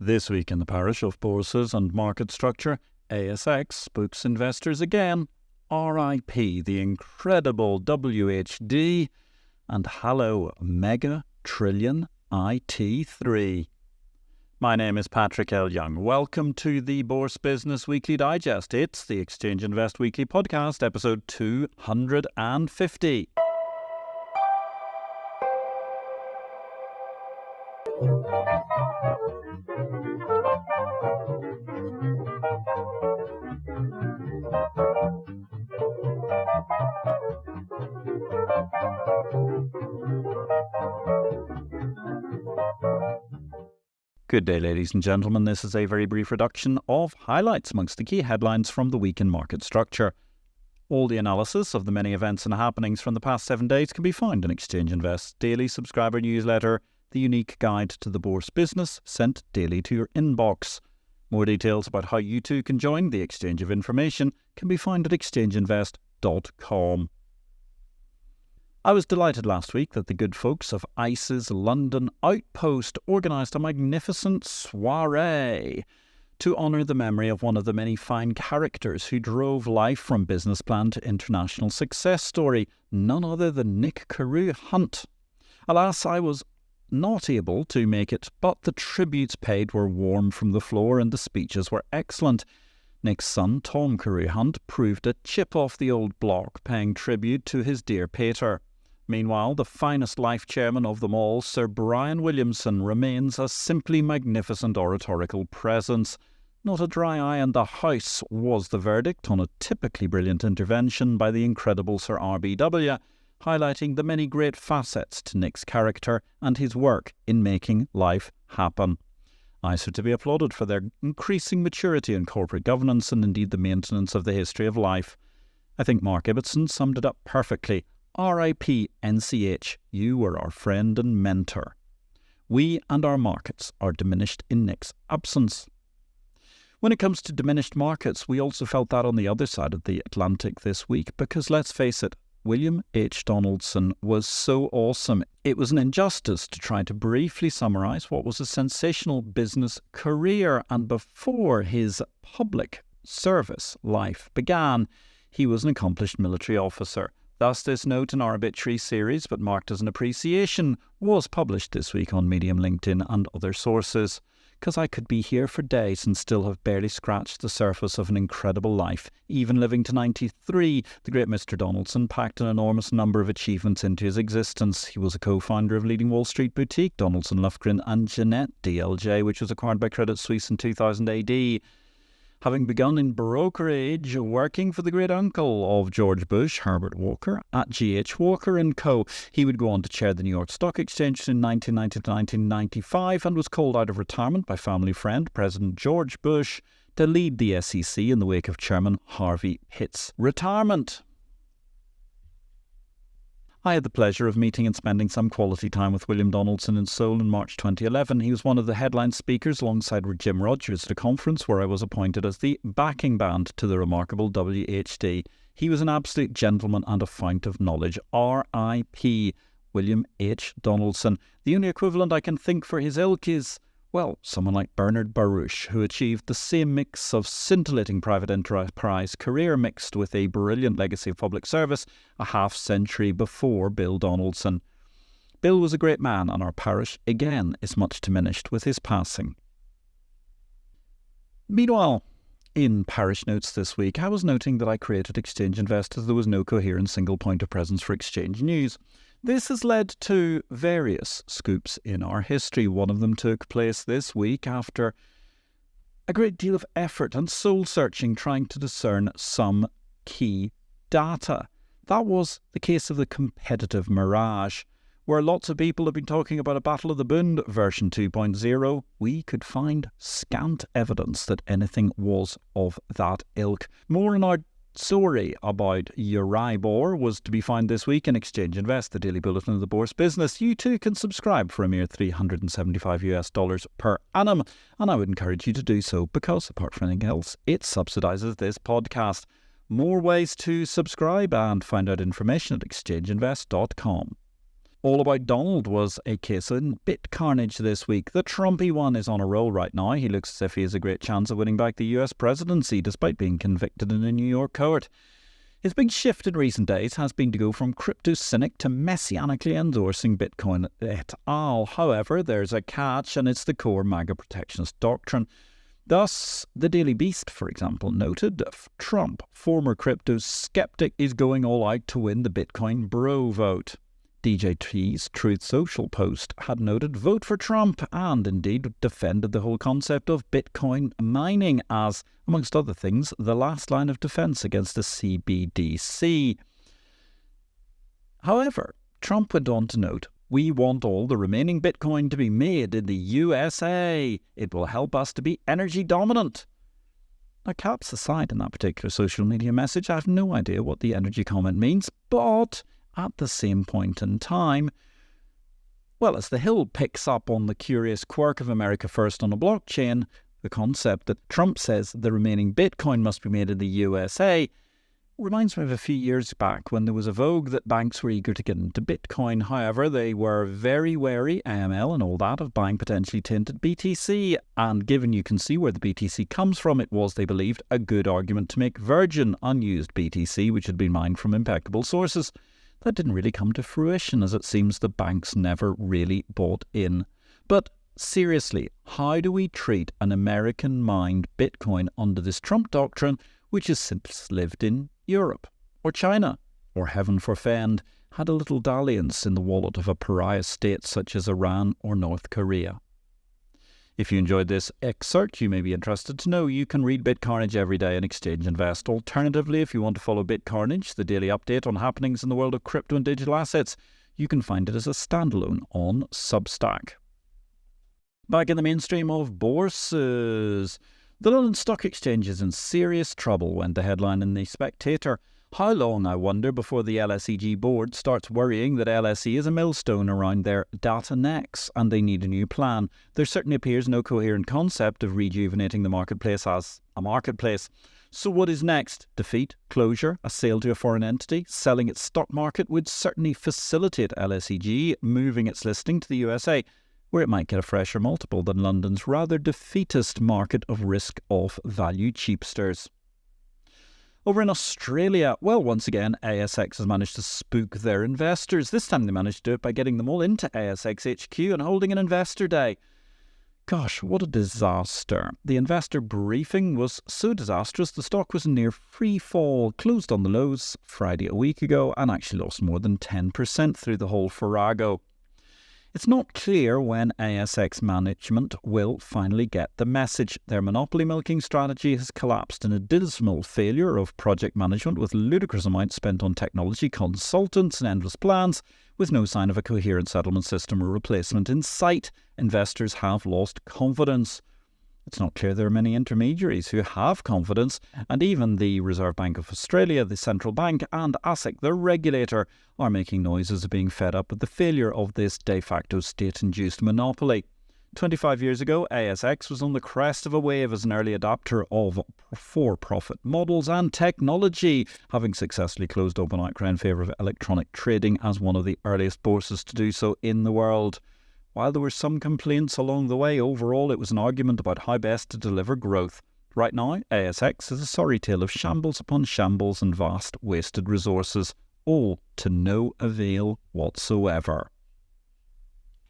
This week in the parish of bourses and market structure, ASX spooks investors again, RIP the incredible WHD, and hello Mega Trillion IT3. My name is Patrick L. Young. Welcome to the Bourse Business Weekly Digest. It's the Exchange Invest Weekly Podcast, episode 250. Good day, ladies and gentlemen. This is a very brief reduction of highlights amongst the key headlines from the week in market structure. All the analysis of the many events and happenings from the past 7 days can be found in Exchange Invest's daily subscriber newsletter, the unique guide to the Bourse business sent daily to your inbox. More details about how you too can join the exchange of information can be found at exchangeinvest.com. I was delighted last week that the good folks of ICE's London Outpost organised a magnificent soiree to honour the memory of one of the many fine characters who drove life from business plan to international success story, none other than Nick Carew-Hunt. Alas, I was not able to make it, but the tributes paid were warm from the floor and the speeches were excellent. Nick's son, Tom Carew-Hunt, proved a chip off the old block, paying tribute to his dear pater. Meanwhile, the finest life chairman of them all, Sir Brian Williamson, remains a simply magnificent oratorical presence. Not a dry eye in the house was the verdict on a typically brilliant intervention by the incredible Sir RBW, highlighting the many great facets to Nick's character and his work in making life happen. ICE are to be applauded for their increasing maturity in corporate governance and indeed the maintenance of the history of life. I think Mark Ibbotson summed it up perfectly. RIP NCH, you were our friend and mentor. We and our markets are diminished in Nick's absence. When it comes to diminished markets, we also felt that on the other side of the Atlantic this week, because let's face it, William H. Donaldson was so awesome. It was an injustice to try to briefly summarise what was a sensational business career, and before his public service life began, he was an accomplished military officer. Thus, this note in our obituary series, but marked as an appreciation, was published this week on Medium, LinkedIn and other sources. Because I could be here for days and still have barely scratched the surface of an incredible life. Even living to 93, the great Mr. Donaldson packed an enormous number of achievements into his existence. He was a co-founder of leading Wall Street boutique Donaldson, Lufgren and Jeanette DLJ, which was acquired by Credit Suisse in 2000 AD. Having begun in brokerage, working for the great uncle of George Bush, Herbert Walker, at G.H. Walker & Co., he would go on to chair the New York Stock Exchange in 1990 to 1995 and was called out of retirement by family friend President George Bush to lead the SEC in the wake of Chairman Harvey Pitt's retirement. I had the pleasure of meeting and spending some quality time with William Donaldson in Seoul in March 2011. He was one of the headline speakers alongside Jim Rogers at a conference where I was appointed as the backing band to the remarkable WHD. He was an absolute gentleman and a fount of knowledge. R.I.P. William H. Donaldson. The only equivalent I can think for his ilk is, well, someone like Bernard Baruch, who achieved the same mix of scintillating private enterprise career mixed with a brilliant legacy of public service a half-century before Bill Donaldson. Bill was a great man, and our parish, again, is much diminished with his passing. Meanwhile, in parish notes this week, I was noting that I created Exchange Invest as there was no coherent single point of presence for exchange news. This has led to various scoops in our history. One of them took place this week after a great deal of effort and soul-searching trying to discern some key data. That was the case of the competitive mirage, where lots of people have been talking about a Battle of the Bund version 2.0. We could find scant evidence that anything was of that ilk. More in our story about Euribor was to be found this week in Exchange Invest, the daily bulletin of the Bourse business. You too can subscribe for a mere $375 per annum, and I would encourage you to do so because, apart from anything else, it subsidises this podcast. More ways to subscribe and find out information at exchangeinvest.com. All About Donald was a case in bit carnage this week. The Trumpy one is on a roll right now. He looks as if he has a great chance of winning back the US presidency despite being convicted in a New York court. His big shift in recent days has been to go from crypto cynic to messianically endorsing Bitcoin et al. However, there's a catch, and it's the core MAGA protectionist doctrine. Thus, the Daily Beast, for example, noted Trump, former crypto skeptic, is going all out to win the Bitcoin bro vote. DJT's Truth Social post had noted vote for Trump and indeed defended the whole concept of Bitcoin mining as, amongst other things, the last line of defence against the CBDC. However, Trump went on to note, "We want all the remaining Bitcoin to be made in the USA. It will help us to be energy dominant." Now, caps aside in that particular social media message, I have no idea what the energy comment means, but at the same point in time, well, as the Hill picks up on the curious quirk of America First on a blockchain, the concept that Trump says the remaining Bitcoin must be made in the USA reminds me of a few years back when there was a vogue that banks were eager to get into Bitcoin. However, they were very wary, AML and all that, of buying potentially tainted BTC. And given you can see where the BTC comes from, it was, they believed, a good argument to make virgin, unused BTC, which had been mined from impeccable sources. That didn't really come to fruition, as it seems the banks never really bought in. But seriously, how do we treat an American-mined Bitcoin under this Trump doctrine, which has since lived in Europe, or China, or heaven forfend, had a little dalliance in the wallet of a pariah state such as Iran or North Korea? If you enjoyed this excerpt, you may be interested to know you can read BitCarnage every day and exchange invest. Alternatively, if you want to follow BitCarnage, the daily update on happenings in the world of crypto and digital assets, you can find it as a standalone on Substack. Back in the mainstream of bourses, the London Stock Exchange is in serious trouble, went the headline in The Spectator. How long, I wonder, before the LSEG board starts worrying that LSE is a millstone around their data necks and they need a new plan? There certainly appears no coherent concept of rejuvenating the marketplace as a marketplace. So what is next? Defeat? Closure? A sale to a foreign entity? Selling its stock market would certainly facilitate LSEG moving its listing to the USA, where it might get a fresher multiple than London's rather defeatist market of risk-off value cheapsters. Over in Australia, well, once again, ASX has managed to spook their investors. This time they managed to do it by getting them all into ASX HQ and holding an investor day. Gosh, what a disaster. The investor briefing was so disastrous the stock was in near free fall, closed on the lows Friday a week ago and actually lost more than 10% through the whole farrago. It's not clear when ASX management will finally get the message. Their monopoly milking strategy has collapsed in a dismal failure of project management, with ludicrous amounts spent on technology consultants and endless plans, with no sign of a coherent settlement system or replacement in sight. Investors have lost confidence. It's not clear there are many intermediaries who have confidence, and even the Reserve Bank of Australia, the central bank, and ASIC, the regulator, are making noises of being fed up with the failure of this de facto state-induced monopoly. 25 years ago, ASX was on the crest of a wave as an early adopter of for-profit models and technology, having successfully closed open outcry in favour of electronic trading as one of the earliest bourses to do so in the world. While there were some complaints along the way, overall it was an argument about how best to deliver growth. Right now, ASX is a sorry tale of shambles upon shambles and vast wasted resources, all to no avail whatsoever.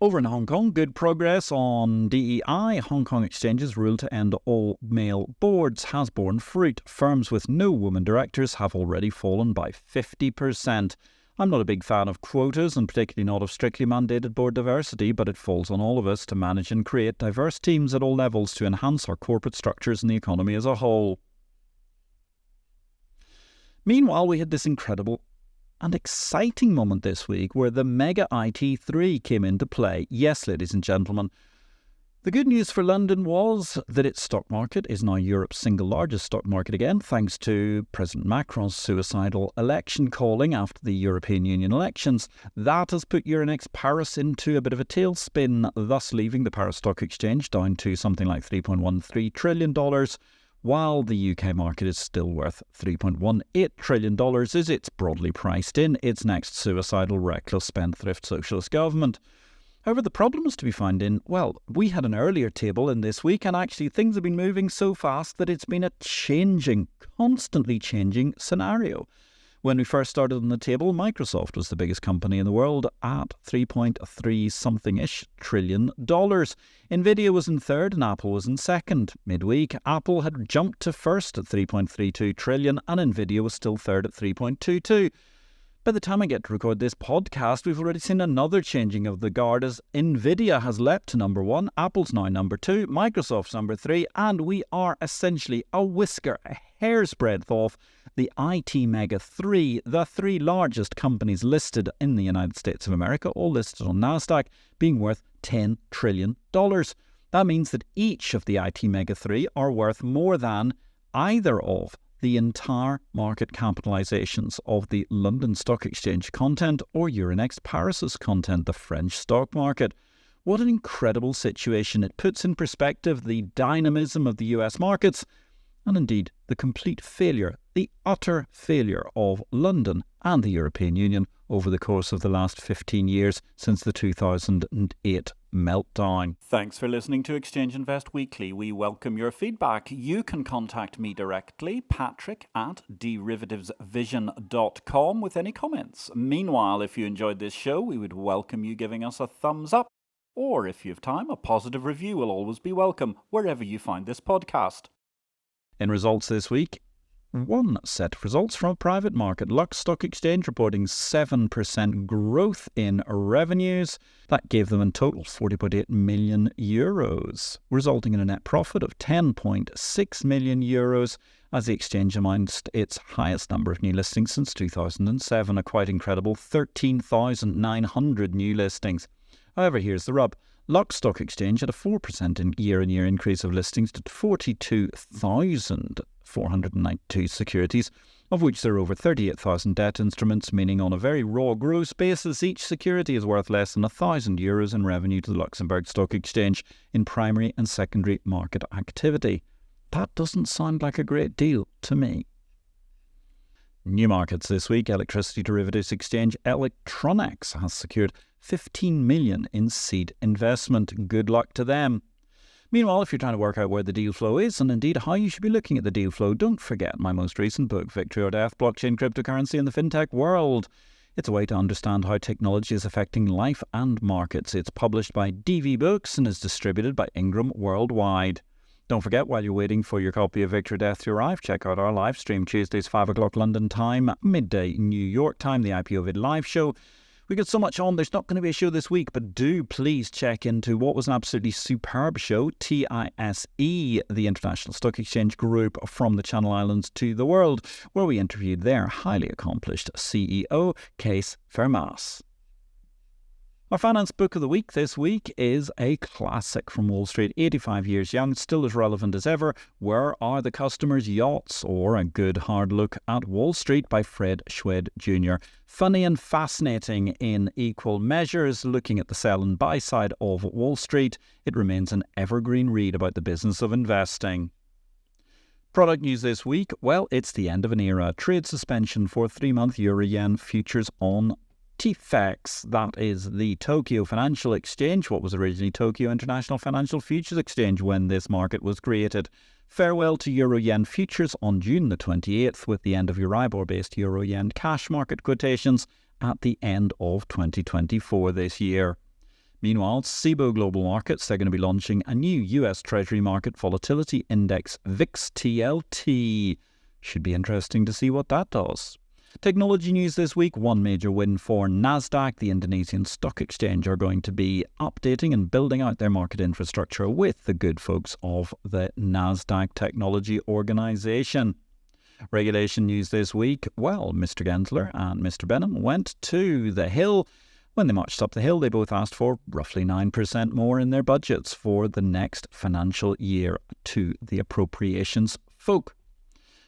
Over in Hong Kong, good progress on DEI. Hong Kong Exchange's rule to end all male boards has borne fruit. Firms with no women directors have already fallen by 50%. I'm not a big fan of quotas, and particularly not of strictly mandated board diversity, but it falls on all of us to manage and create diverse teams at all levels to enhance our corporate structures and the economy as a whole. Meanwhile, we had this incredible and exciting moment this week where the Mega IT3 came into play. Yes, ladies and gentlemen, the good news for London was that its stock market is now Europe's single largest stock market again, thanks to President Macron's suicidal election calling after the European Union elections. That has put Euronext Paris into a bit of a tailspin, thus leaving the Paris Stock Exchange down to something like $3.13 trillion, while the UK market is still worth $3.18 trillion as it's broadly priced in its next suicidal, reckless, spendthrift socialist government. However, the problem is to be found in, well, we had an earlier table in this week, and actually things have been moving so fast that it's been a constantly changing scenario. When we first started on the table, Microsoft was the biggest company in the world at $3.3-something-ish trillion. Nvidia was in third and Apple was in second. Midweek, Apple had jumped to first at $3.32 trillion and Nvidia was still third at $3.22. By the time I get to record this podcast, we've already seen another changing of the guard as Nvidia has leapt to number one, Apple's now number two, Microsoft's number three, and we are essentially a hair's breadth off the IT Mega 3, the three largest companies listed in the United States of America, all listed on NASDAQ, being worth $10 trillion. That means that each of the IT Mega 3 are worth more than either of the entire market capitalizations of the London Stock Exchange content or Euronext Paris's content, the French stock market. What an incredible situation. It puts in perspective the dynamism of the US markets and indeed the complete failure, the utter failure of London and the European Union over the course of the last 15 years since the 2008 meltdown. Thanks for listening to Exchange Invest Weekly. We welcome your feedback. You can contact me directly, patrick@derivativesvision.com, with any comments. Meanwhile, if you enjoyed this show, we would welcome you giving us a thumbs up, or if you have time, a positive review will always be welcome wherever you find this podcast. In results this week, one set of results from a private market. Lux Stock Exchange reporting 7% growth in revenues. That gave them in total €40.8 million, resulting in a net profit of €10.6 million as the exchange announced its highest number of new listings since 2007, a quite incredible 13,900 new listings. However, here's the rub. Lux Stock Exchange had a 4% year-on-year increase of listings to 42,492 securities, of which there are over 38,000 debt instruments, meaning on a very raw gross basis, each security is worth less than €1,000 in revenue to the Luxembourg Stock Exchange in primary and secondary market activity. That doesn't sound like a great deal to me. New markets this week. Electricity derivatives exchange Electronics has secured $15 million in seed investment. Good luck to them. Meanwhile, if you're trying to work out where the deal flow is and indeed how you should be looking at the deal flow, don't forget my most recent book, Victory or Death, Blockchain, Cryptocurrency and the FinTech World. It's a way to understand how technology is affecting life and markets. It's published by DV Books and is distributed by Ingram worldwide. Don't forget, while you're waiting for your copy of Victory or Death to arrive, check out our live stream Tuesdays 5 o'clock London time, midday New York time, the IPO-VID live show. We got so much on, there's not going to be a show this week, but do please check into what was an absolutely superb show, TISE, the International Stock Exchange Group from the Channel Islands to the world, where we interviewed their highly accomplished CEO, Kees Vermaas. Our finance book of the week this week is a classic from Wall Street, 85 years young, still as relevant as ever. Where Are the Customers' Yachts? Or A Good Hard Look at Wall Street by Fred Schwed Jr. Funny and fascinating in equal measures, looking at the sell and buy side of Wall Street. It remains an evergreen read about the business of investing. Product news this week, well, it's the end of an era. Trade suspension for 3-month Euro-Yen futures on TFEX, that is the Tokyo Financial Exchange, what was originally Tokyo International Financial Futures Exchange when this market was created. Farewell to Euro-Yen futures on June the 28th, with the end of Euribor-based Euro-Yen cash market quotations at the end of 2024 this year. Meanwhile, Cboe Global Markets, they're going to be launching a new US Treasury Market Volatility Index, VIX TLT. Should be interesting to see what that does. Technology news this week, one major win for NASDAQ. The Indonesian Stock Exchange are going to be updating and building out their market infrastructure with the good folks of the NASDAQ Technology Organization. Regulation news this week, well, Mr. Gensler and Mr. Benham went to the Hill. When they marched up the Hill, they both asked for roughly 9% more in their budgets for the next financial year to the appropriations folk.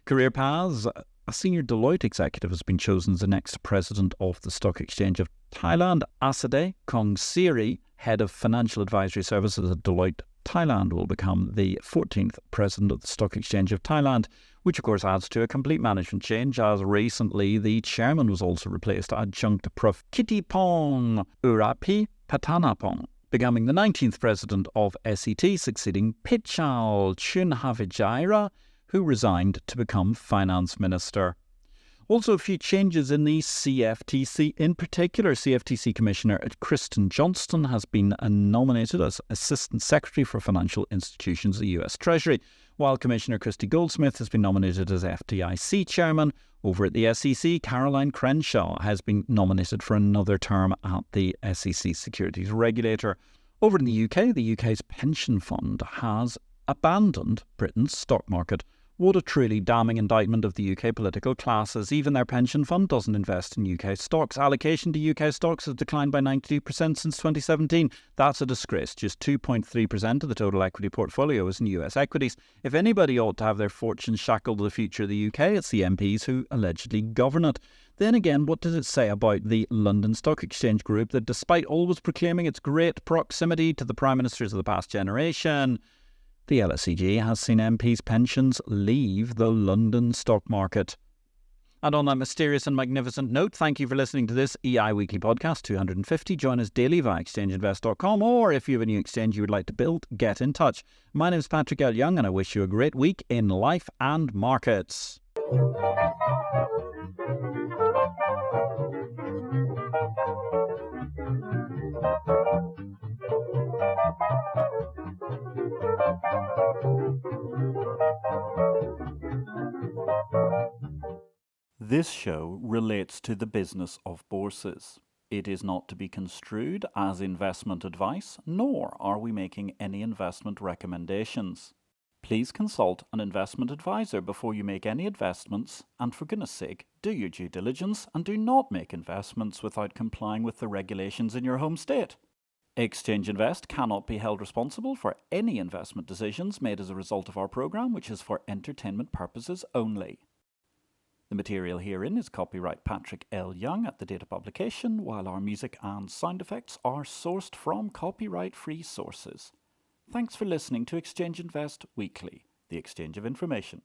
Career paths. A senior Deloitte executive has been chosen as the next president of the Stock Exchange of Thailand. Asade Kongsiri, head of financial advisory services at Deloitte Thailand will become the 14th president of the Stock Exchange of Thailand, which of course adds to a complete management change, as recently the chairman was also replaced, adjunct Prof. Kittipong Urapi Patanapong, becoming the 19th president of SET, succeeding Pichal Chunhavijaira, who resigned to become finance minister. Also, a few changes in the CFTC. In particular, CFTC Commissioner Kristen Johnston has been nominated as Assistant Secretary for Financial Institutions at the US Treasury, while Commissioner Christy Goldsmith has been nominated as FDIC Chairman. Over at the SEC, Caroline Crenshaw has been nominated for another term at the SEC Securities Regulator. Over in the UK's pension fund has abandoned Britain's stock market. What a truly damning indictment of the UK political classes. Even their pension fund doesn't invest in UK stocks. Allocation to UK stocks has declined by 92% since 2017. That's a disgrace. Just 2.3% of the total equity portfolio is in US equities. If anybody ought to have their fortunes shackled to the future of the UK, it's the MPs who allegedly govern it. Then again, what does it say about the London Stock Exchange Group that, despite always proclaiming its great proximity to the prime ministers of the past generation, the LSEG has seen MPs' pensions leave the London stock market? And on that mysterious and magnificent note, thank you for listening to this EI Weekly Podcast 250. Join us daily via exchangeinvest.com, or if you have a new exchange you would like to build, get in touch. My name is Patrick L. Young, and I wish you a great week in life and markets. This show relates to the business of bourses. It is not to be construed as investment advice, nor are we making any investment recommendations. Please consult an investment advisor before you make any investments, and for goodness sake, do your due diligence and do not make investments without complying with the regulations in your home state. Exchange Invest cannot be held responsible for any investment decisions made as a result of our program, which is for entertainment purposes only. The material herein is copyright Patrick L. Young at the date of publication, while our music and sound effects are sourced from copyright-free sources. Thanks for listening to Exchange Invest Weekly, the exchange of information.